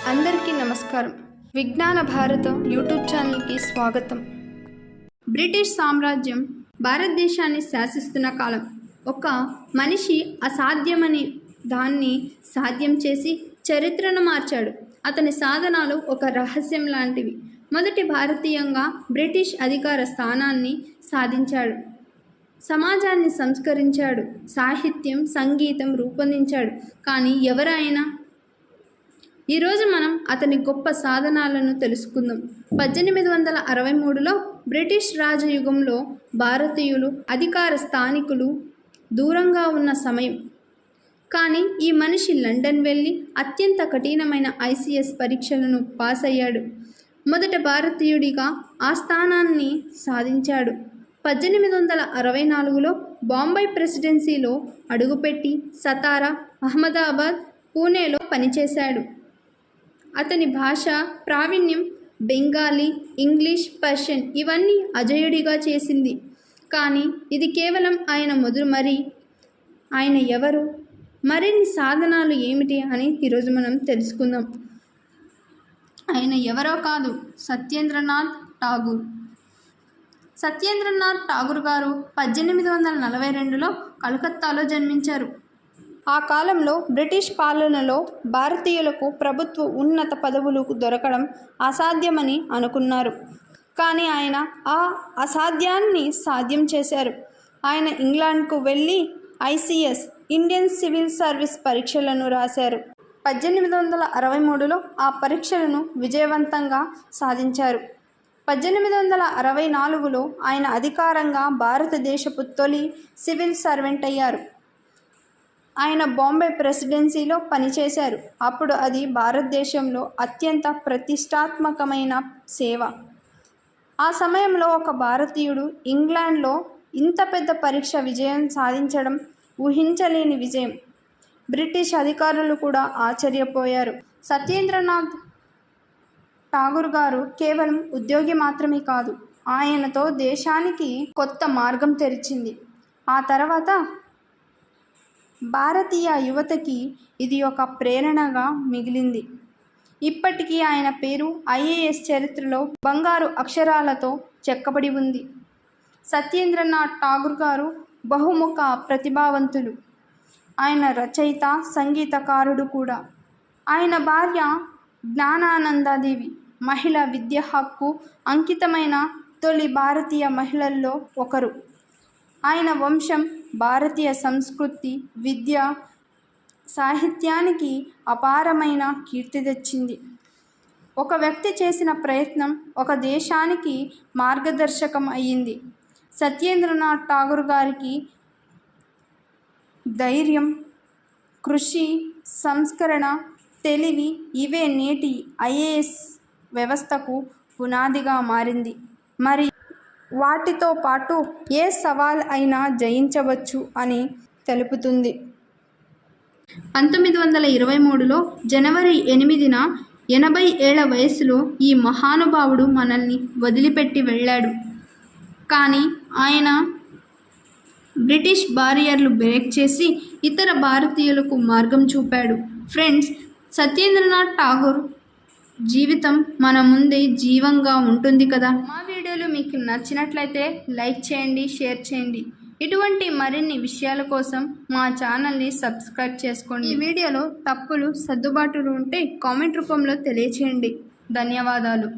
అందరికీ నమస్కారం. విజ్ఞాన భారత యూట్యూబ్ ఛానల్కి స్వాగతం. బ్రిటిష్ సామ్రాజ్యం భారతదేశాన్ని శాసిస్తున్న కాలం. ఒక మనిషి అసాధ్యమని దాన్ని సాధ్యం చేసి చరిత్రను మార్చాడు. అతని సాధనాలు ఒక రహస్యం లాంటివి. మొదటి భారతీయంగా బ్రిటిష్ అధికార స్థానాన్ని సాధించాడు. సమాజాన్ని సంస్కరించాడు. సాహిత్యం, సంగీతం రూపొందించాడు. కానీ ఎవరైనా ఈరోజు మనం అతని గొప్ప సాధనాలను తెలుసుకుందాం. 1863లో బ్రిటిష్ రాజయుగంలో భారతీయులు అధికార స్థానికులు దూరంగా ఉన్న సమయం. కానీ ఈ మనిషి లండన్ వెళ్ళి అత్యంత కఠినమైన ICS పరీక్షలను పాస్ అయ్యాడు. మొదట భారతీయుడిగా ఆ స్థానాన్ని సాధించాడు. 1864లో బాంబే ప్రెసిడెన్సీలో అడుగుపెట్టి సతారా, అహ్మదాబాద్, పూణేలో పనిచేశాడు. అతని భాష ప్రావీణ్యం బెంగాలీ, ఇంగ్లీష్, పర్షియన్ ఇవన్నీ అజేయుడిగా చేసింది. కానీ ఇది కేవలం ఆయన ఆయన ఎవరు, మరిన్ని సాధనాలు ఏమిటి అని ఈరోజు మనం తెలుసుకుందాం. ఆయన ఎవరో కాదు, సత్యేంద్రనాథ్ ఠాగూర్. సత్యేంద్రనాథ్ ఠాగూర్ గారు 1842లో కలకత్తాలో జన్మించారు. ఆ కాలంలో బ్రిటిష్ పాలనలో భారతీయులకు ప్రభుత్వ ఉన్నత పదవులు దొరకడం అసాధ్యమని అనుకున్నారు. కానీ ఆయన ఆ అసాధ్యాన్ని సాధ్యం చేశారు. ఆయన ఇంగ్లాండ్కు వెళ్ళి ICS ఇండియన్ సివిల్ సర్వీస్ పరీక్షలను రాశారు. 1863లో ఆ పరీక్షలను విజయవంతంగా సాధించారు. 1864లో ఆయన అధికారంగా భారతదేశపు తొలి సివిల్ సర్వెంట్ అయ్యారు. ఆయన బాంబే ప్రెసిడెన్సీలో పనిచేశారు. అప్పుడు అది భారతదేశంలో అత్యంత ప్రతిష్టాత్మకమైన సేవ. ఆ సమయంలో ఒక భారతీయుడు ఇంగ్లాండ్లో ఇంత పెద్ద పరీక్ష విజయం సాధించడం ఊహించలేని విజయం. బ్రిటిష్ అధికారులు కూడా ఆశ్చర్యపోయారు. సత్యేంద్రనాథ్ ఠాగూర్ గారు కేవలం ఉద్యోగి మాత్రమే కాదు, ఆయనతో దేశానికి కొత్త మార్గం తెరిచింది. ఆ తర్వాత భారతీయ యువతకి ఇది ఒక ప్రేరణగా మిగిలింది. ఇప్పటికీ ఆయన పేరు IAS చరిత్రలో బంగారు అక్షరాలతో చెక్కబడి ఉంది. సత్యేంద్రనాథ్ ఠాగూర్ గారు బహుముఖ ప్రతిభావంతులు. ఆయన రచయిత, సంగీతకారుడు కూడా. ఆయన భార్య జ్ఞానానందదేవి మహిళా విద్య హక్కు అంకితమైన తొలి భారతీయ మహిళల్లో ఒకరు. ఆయన వంశం భారతీయ సంస్కృతి, విద్య, సాహిత్యానికి అపారమైన కీర్తి తెచ్చింది. ఒక వ్యక్తి చేసిన ప్రయత్నం ఒక దేశానికి మార్గదర్శకం అయ్యింది. సత్యేంద్రనాథ్ ఠాగూర్ గారికి ధైర్యం, కృషి, సంస్కరణ, తెలివి ఇవే నేటి IAS వ్యవస్థకు పునాదిగా మారింది. మరి వాటితో పాటు ఏ సవాల్ అయినా జయించవచ్చు అని తెలుపుతుంది. 1923లో జనవరి 8న 80 ఏళ్ల వయసులో ఈ మహానుభావుడు మనల్ని వదిలిపెట్టి వెళ్ళాడు. కానీ ఆయన బ్రిటిష్ బారియర్లు బ్రేక్ చేసి ఇతర భారతీయులకు మార్గం చూపాడు. ఫ్రెండ్స్, సత్యేంద్రనాథ్ ఠాగూర్ జీవితం మన ముందే జీవంగా ఉంటుంది కదా. మా వీడియోలు మీకు నచ్చినట్లయితే లైక్ చేయండి, షేర్ చేయండి. ఇటువంటి మరిన్ని విషయాల కోసం మా ఛానల్ని సబ్స్క్రైబ్ చేసుకోండి. ఈ వీడియోలో తప్పులు, సర్దుబాటులు ఉంటే కామెంట్ రూపంలో తెలియచేయండి. ధన్యవాదాలు.